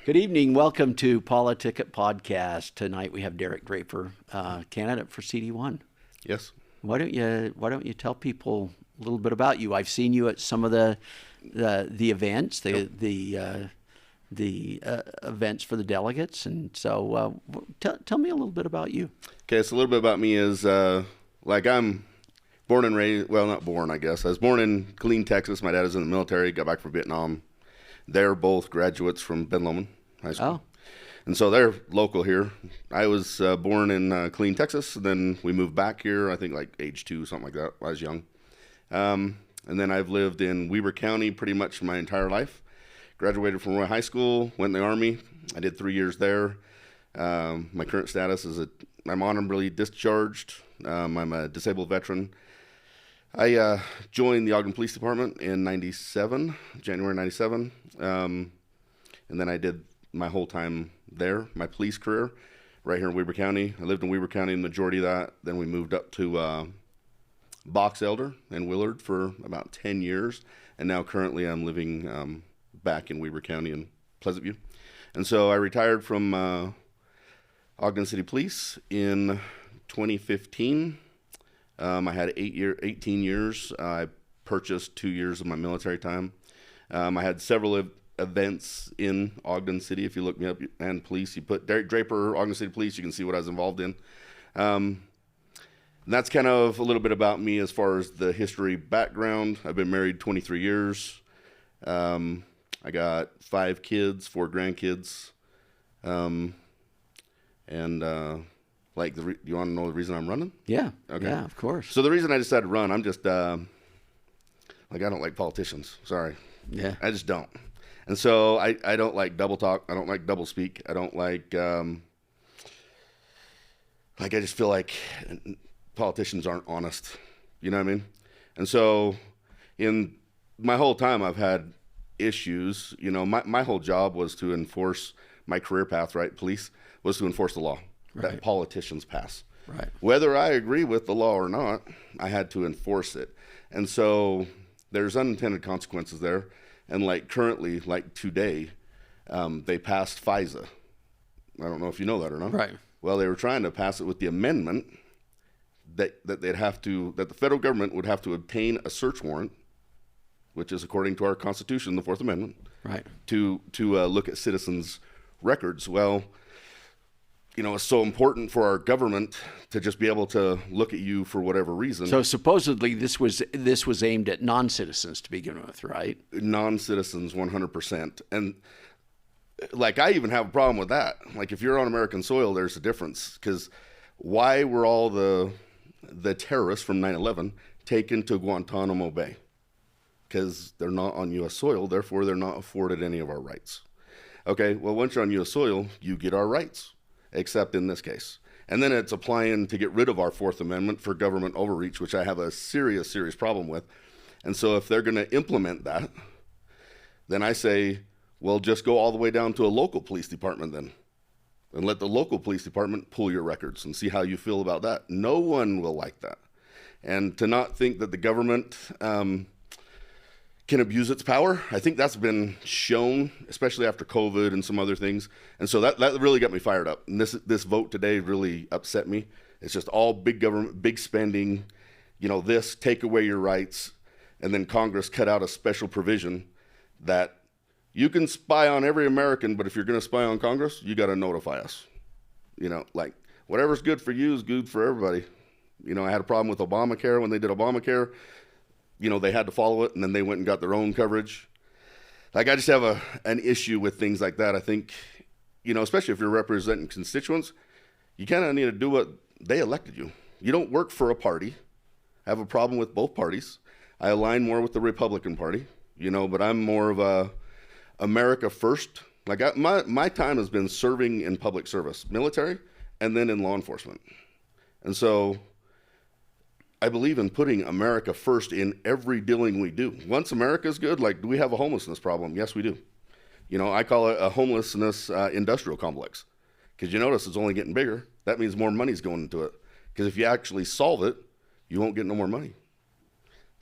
Good evening. Welcome to PoliticIt podcast. Tonight we have Derek Draper, candidate for CD1. Yes. Why don't you tell people a little bit about you? I've seen you at some of the events, the events for the delegates, and so tell me a little bit about you. Okay, so a little bit about me is I'm born and raised. Well, not born, I guess. I was born in Killeen, Texas. My dad was in the military. Got back from Vietnam. They're both graduates from Ben Lomond High School. Oh, And so they're local here. I was born in Killeen, Texas. And then we moved back here, I think like age 2, something like that. I was young. And then I've lived in Weber County pretty much my entire life. Graduated from Roy High School, went in the Army. I did 3 years there. My current status is I'm honorably discharged. I'm a disabled veteran. I joined the Ogden Police Department in January 97. And then I did my whole time there, my police career, right here in Weber County. I lived in Weber County the majority of that. Then we moved up to Box Elder and Willard for about 10 years. And now currently I'm living back in Weber County in Pleasant View. And so I retired from Ogden City Police in 2015. I had 18 years. I purchased 2 years of my military time. I had several events in Ogden City. If you look me up and police, you put Derek Draper, Ogden City Police, you can see what I was involved in. And that's kind of a little bit about me as far as the history background. I've been married 23 years. I got 5 kids, 4 grandkids. Do you want to know the reason I'm running? yeah. Okay. Yeah, of course. So the reason I decided to run, I'm just I don't like politicians. Sorry. Yeah. I just don't. And so I don't like double talk. I don't like double speak. I don't like I just feel like politicians aren't honest. You know what I mean? And so in my whole time I've had issues. You know, my whole job was to enforce my career path, right? Police was to enforce the law that politicians pass. Right. Whether I agree with the law or not, I had to enforce it. And so there's unintended consequences there. And like currently, like today, they passed FISA. I don't know if you know that or not. Right. Well, they were trying to pass it with the amendment that the federal government would have to obtain a search warrant, which is according to our Constitution, the Fourth Amendment, Right. to look at citizens' records. Well, you know, it's so important for our government to just be able to look at you for whatever reason. So supposedly this was aimed at non-citizens to begin with, right? Non-citizens, 100%. And like, I even have a problem with that. Like, if you're on American soil, there's a difference. Because why were all the terrorists from 9/11 taken to Guantanamo Bay? Because they're not on U.S. soil, therefore they're not afforded any of our rights. Okay, well, once you're on U.S. soil, you get our rights, except in this case. And then it's applying to get rid of our Fourth Amendment for government overreach, which I have a serious problem with. And so if they're going to implement that, then I say, well, just go all the way down to a local police department then, and let the local police department pull your records and see how you feel about that. No one will like that. And to not think that the government can abuse its power, I think that's been shown, especially after COVID and some other things. And so that really got me fired up. And this vote today really upset me. It's just all big government, big spending, you know, this, take away your rights. And then Congress cut out a special provision that you can spy on every American, but if you're going to spy on Congress, you got to notify us. You know, like, whatever's good for you is good for everybody. You know, I had a problem with Obamacare when they did Obamacare. You know, they had to follow it, and then they went and got their own coverage. Like, I just have an issue with things like that. I think, you know, especially if you're representing constituents, you kind of need to do what they elected you. You don't work for a party. I have a problem with both parties. I align more with the Republican Party, you know, but I'm more of a America first. Like, my time has been serving in public service, military, and then in law enforcement. And so I believe in putting America first in every dealing we do. Once America's good, like, do we have a homelessness problem? Yes, we do. You know, I call it a homelessness industrial complex, because you notice it's only getting bigger. That means more money's going into it. Because if you actually solve it, you won't get no more money.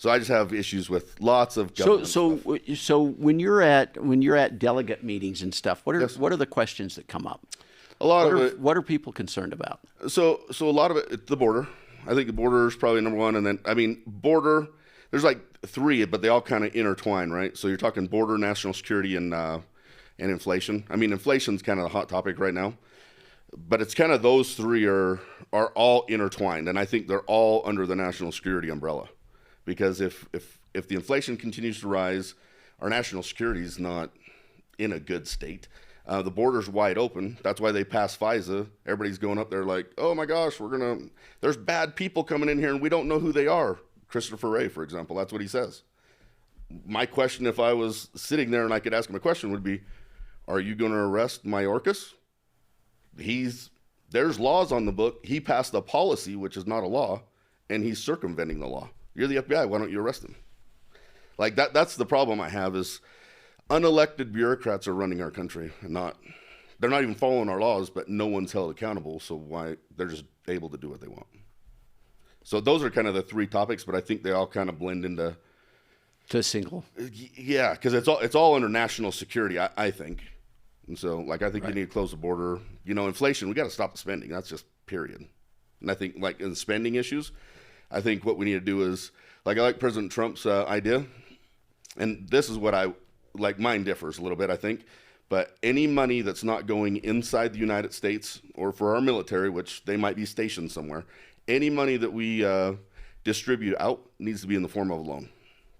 So I just have issues with lots of government stuff. So when you're at delegate meetings and stuff, Yes. what are the questions that come up? A lot of it. What are people concerned about? So a lot of it, the border. I think the border is probably number one, and then border. There's like three, but they all kind of intertwine, right? So you're talking border, national security, and inflation. I mean, inflation's kind of the hot topic right now, but it's kind of those three are all intertwined, and I think they're all under the national security umbrella, because if the inflation continues to rise, our national security is not in a good state. The border's wide open. That's why they passed FISA. Everybody's going up there like, oh my gosh, there's bad people coming in here and we don't know who they are. Christopher Wray, for example, that's what he says. My question, if I was sitting there and I could ask him a question, would be, are you going to arrest Mayorkas? There's laws on the book. He passed a policy, which is not a law, and he's circumventing the law. You're the FBI. Why don't you arrest him? Like that's the problem I have is unelected bureaucrats are running our country, and they're not even following our laws, but no one's held accountable. So why they're just able to do what they want. So those are kind of the three topics, but I think they all kind of blend into to single. Yeah, because it's all under national security, I think. And so, I think you need to close the border. Inflation, we got to stop the spending. That's just period. And I think, in spending issues, I think what we need to do is, I like President Trump's idea, and this is what mine differs a little bit, I think, but any money that's not going inside the United States or for our military, which they might be stationed somewhere, any money that we distribute out needs to be in the form of a loan,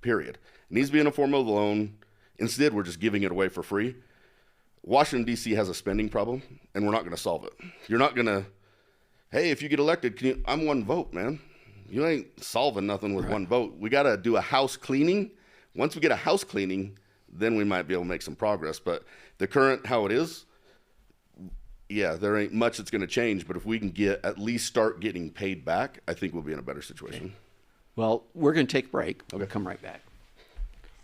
period. It needs to be in the form of a loan. Instead, we're just giving it away for free. Washington, D.C. has a spending problem, and we're not going to solve it. You're not going to, hey, if you get elected, I'm one vote, man. You ain't solving nothing with one vote. We got to do a house cleaning. Once we get a house cleaning, then we might be able to make some progress. But the current, how it is, yeah, there ain't much that's going to change. But if we can at least start getting paid back, I think we'll be in a better situation. Okay. Well, we're going to take a break. We'll come right back.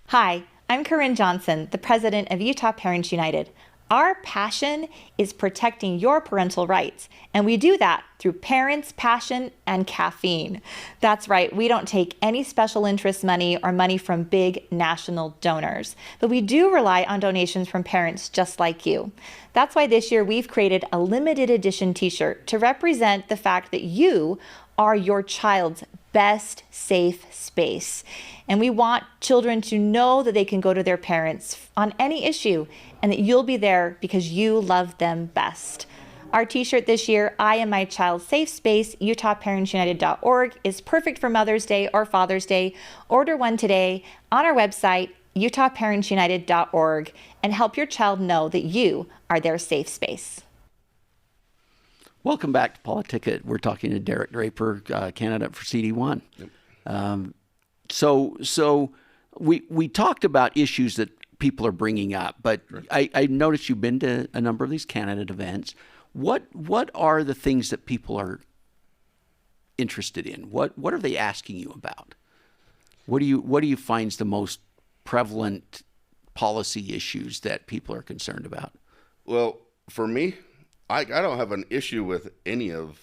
Hi, I'm Corinne Johnson, the president of Utah Parents United. Our passion is protecting your parental rights, and we do that through parents, passion, and caffeine. That's right, we don't take any special interest money or money from big national donors, but we do rely on donations from parents just like you. That's why this year we've created a limited edition t-shirt to represent the fact that you are your child's best safe space. And we want children to know that they can go to their parents on any issue and that you'll be there because you love them best. Our t-shirt this year, I Am My Child's Safe Space, UtahParentsUnited.org, is perfect for Mother's Day or Father's Day. Order one today on our website, UtahParentsUnited.org, and help your child know that you are their safe space. Welcome back to PoliticIt. We're talking to Derek Draper, candidate for CD1. Yep. So we talked about issues that people are bringing up, but I noticed you've been to a number of these candidate events. What are the things that people are interested in? What are they asking you about? What do you find is the most prevalent policy issues that people are concerned about? Well, for me, I don't have an issue with any of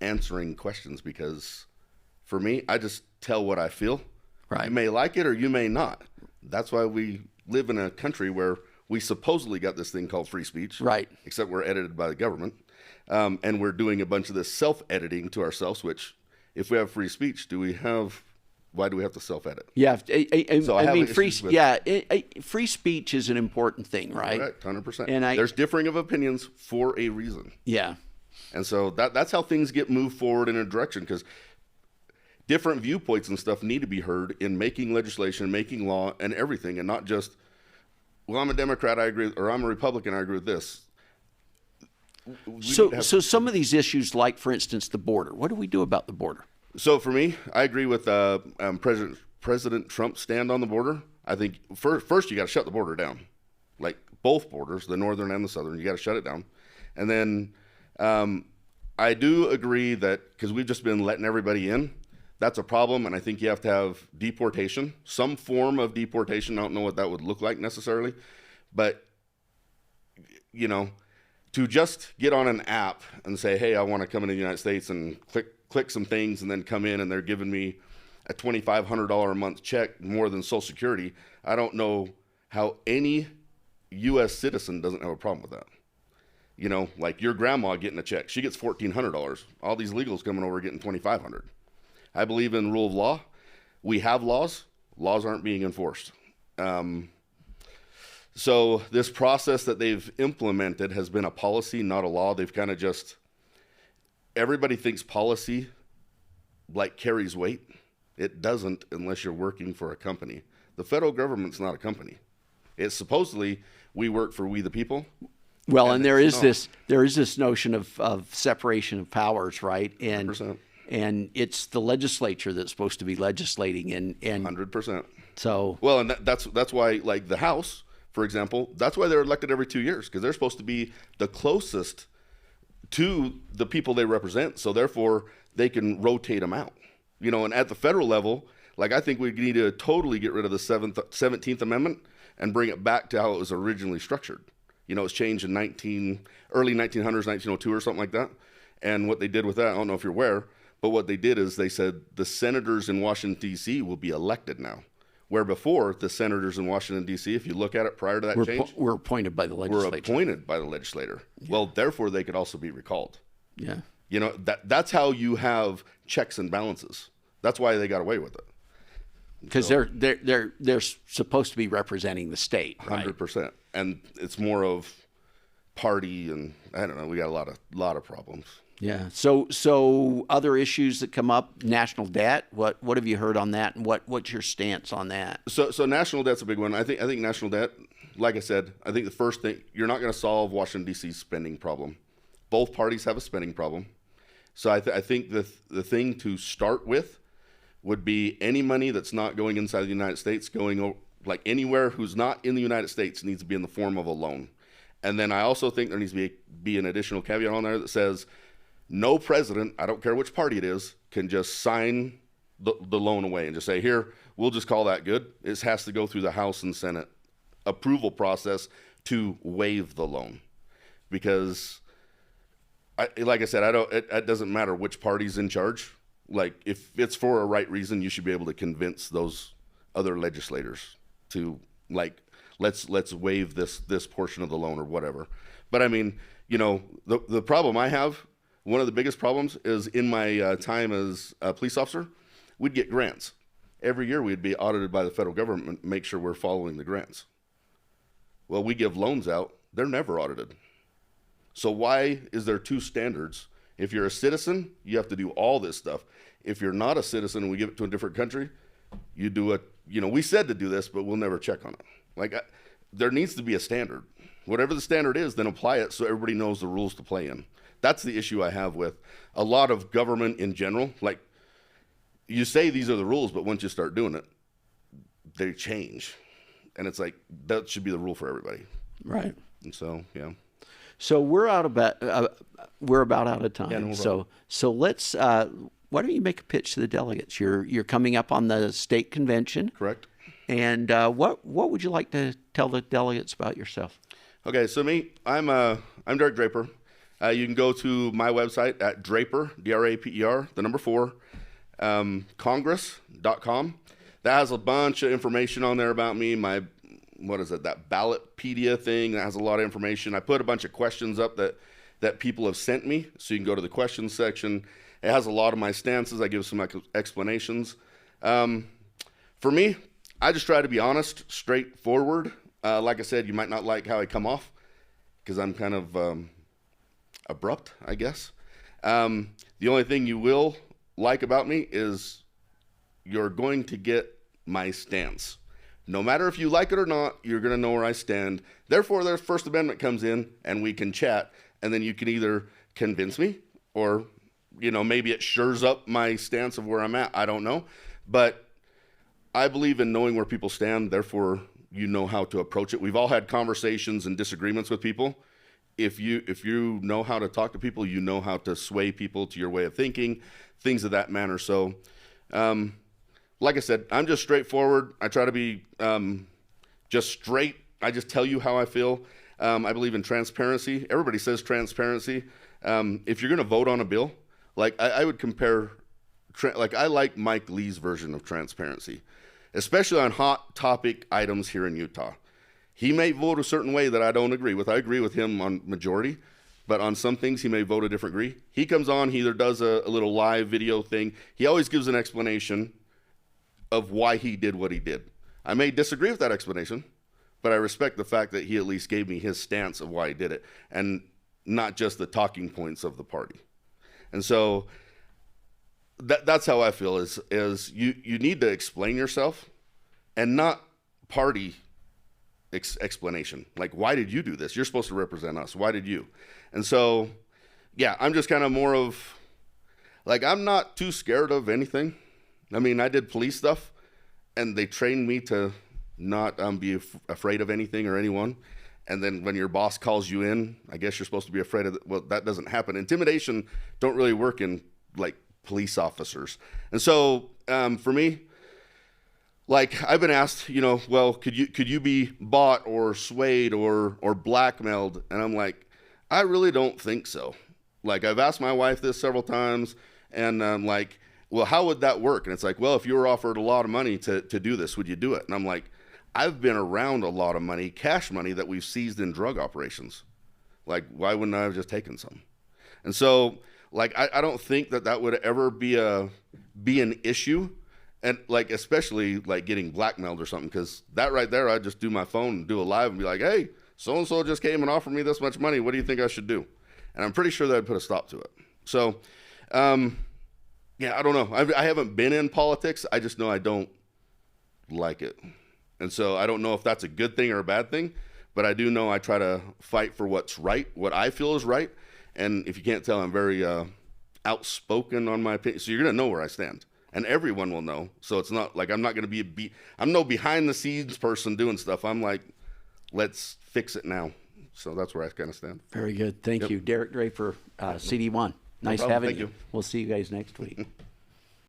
answering questions because for me, I just tell what I feel. Right. You may like it or you may not. That's why we live in a country where we supposedly got this thing called free speech. Right. Except we're edited by the government. And we're doing a bunch of this self-editing to ourselves, which if we have free speech, why do we have to self-edit? Yeah. So free speech is an important thing, right? Correct, 100%. And there's differing of opinions for a reason. Yeah. And so that's how things get moved forward in a direction, because different viewpoints and stuff need to be heard in making legislation, making law, and everything, and not just, well, I'm a Democrat, I agree, or I'm a Republican, I agree with this. So some of these issues, like, for instance, the border, what do we do about the border? So for me, I agree with President Trump's stand on the border. I think first you got to shut the border down, like both borders, the northern and the southern. You got to shut it down, and then I do agree that because we've just been letting everybody in, that's a problem, and I think you have to have deportation, some form of deportation. I don't know what that would look like necessarily, but to just get on an app and say, hey, I want to come into the United States and click some things and then come in and they're giving me a $2,500 a month check more than Social Security, I don't know how any U.S. citizen doesn't have a problem with that. You know, like your grandma getting a check, she gets $1,400. All these illegals coming over getting $2,500. I believe in rule of law. We have laws. Laws aren't being enforced. So this process that they've implemented has been a policy, not a law. They've kind of just, everybody thinks policy like carries weight. It doesn't unless you're working for a company. The federal government's not a company. It's supposedly we work for we the people. Well, and there is this notion of separation of powers, right? And 100%. and it's the legislature that's supposed to be legislating, and 100%. so Well, and that's why, like the House, for example, that's why they're elected every 2 years, because they're supposed to be the closest to the people they represent. So therefore, they can rotate them out. You know, and at the federal level, like I think we need to totally get rid of the 17th Amendment and bring it back to how it was originally structured. You know, it's changed in early 1900s, 1902 or something like that. And what they did with that, I don't know if you're aware, but what they did is they said the senators in Washington, D.C. will be elected now. Where before, the senators in Washington, D.C., if you look at it prior to that change, were appointed by the were legislature. appointed by the legislator. Yeah. Well, therefore, they could also be recalled. Yeah. You know, that's how you have checks and balances. That's why they got away with it. Because they're supposed to be representing the state, right? 100%. And it's more of party, and I don't know, we got a lot of problems. Yeah. So other issues that come up, national debt. What have you heard on that, and what's your stance on that? So national debt's a big one. I think national debt, like I said, I think the first thing, you're not going to solve Washington D.C.'s spending problem. Both parties have a spending problem. So I think the thing to start with would be any money that's not going inside the United States, going like anywhere who's not in the United States, needs to be in the form of a loan. And then I also think there needs to be an additional caveat on there that says no president, I don't care which party it is, can just sign the loan away and just say, here, we'll just call that good. It has to go through the House and Senate approval process to waive the loan. Because, like I said, it doesn't matter which party's in charge. Like, if it's for a right reason, you should be able to convince those other legislators to, like, let's waive this portion of the loan or whatever. But I mean, you know, the problem I have, one of the biggest problems is in my time as a police officer, we'd get grants. Every year we'd be audited by the federal government, make sure we're following the grants. Well, we give loans out, they're never audited. So why is there two standards? If you're a citizen, you have to do all this stuff. If you're not a citizen and we give it to a different country, you do it, you know, we said to do this, but we'll never check on it. Like, there needs to be a standard. Whatever the standard is, then apply it so everybody knows the rules to play in. That's the issue I have with a lot of government in general. Like, you say these are the rules, but once you start doing it, they change. And it's like, that should be the rule for everybody. Right. And so, yeah. So we're about out of time. Yeah, no so let's. Why don't you make a pitch to the delegates? You're coming up on the state convention, Correct. And what would you like to tell the delegates about yourself? Okay, so I'm Derek Draper. You can go to my website at Draper, DRAPER, the number 4, Congress.com. That has a bunch of information on there about me. That Ballotpedia thing that has a lot of information. I put a bunch of questions up that people have sent me, so you can go to the questions section. It has a lot of my stances. I give some explanations. For me, I just try to be honest, straightforward. Like I said, you might not like how I come off because I'm kind of abrupt, I guess. The only thing you will like about me is you're going to get my stance. No matter if you like it or not, you're going to know where I stand. Therefore, the First Amendment comes in and we can chat, and then you can either convince me or, you know, maybe it shores up my stance of where I'm at. I don't know. But I believe in knowing where people stand. Therefore, you know how to approach it. We've all had conversations and disagreements with people. If you know how to talk to people, you know how to sway people to your way of thinking, things of that manner. So, like I said, I'm just straightforward. I try to be just straight. I just tell you how I feel. I believe in transparency. Everybody says transparency. If you're going to vote on a bill, like I would compare like I like Mike Lee's version of transparency, especially on hot topic items here in Utah. He may vote a certain way that I don't agree with. I agree with him on majority, but on some things he may vote a different agree. He comes on, he either does a little live video thing. He always gives an explanation of why he did what he did. I may disagree with that explanation, but I respect the fact that he at least gave me his stance of why he did it, and not just the talking points of the party. And so that's how I feel is you need to explain yourself and not party explanation. Like, why did you do this? You're supposed to represent us. Why did you? And so, yeah, I'm just kind of more of, like, I'm not too scared of anything. I mean, I did police stuff, and they trained me to not be afraid of anything or anyone. And then when your boss calls you in, I guess you're supposed to be afraid of it. Well, that doesn't happen. Intimidation don't really work in, like, police officers. And so for me, like, I've been asked, you know, well, could you be bought or swayed or blackmailed? And I'm like, I really don't think so. Like, I've asked my wife this several times, and I'm like, well, how would that work? And it's like, well, if you were offered a lot of money to do this, would you do it? And I'm like, I've been around a lot of money, cash money, that we've seized in drug operations. Like, why wouldn't I have just taken some? And so, like, I don't think that would ever be an issue. And, like, especially, like, getting blackmailed or something, because that right there, I'd just do my phone and do a live and be like, hey, so-and-so just came and offered me this much money. What do you think I should do? And I'm pretty sure that'd put a stop to it. So, yeah, I don't know. I haven't been in politics. I just know I don't like it. And so I don't know if that's a good thing or a bad thing, but I do know I try to fight for what's right, what I feel is right. And if you can't tell, I'm very outspoken on my opinion. So you're going to know where I stand. And everyone will know. So it's not like I'm not going to be I'm no behind the scenes person doing stuff. I'm like, let's fix it now. So that's where I kind of stand. Very good. Thank you. Derek Draper, CD1. Nice having you. We'll see you guys next week.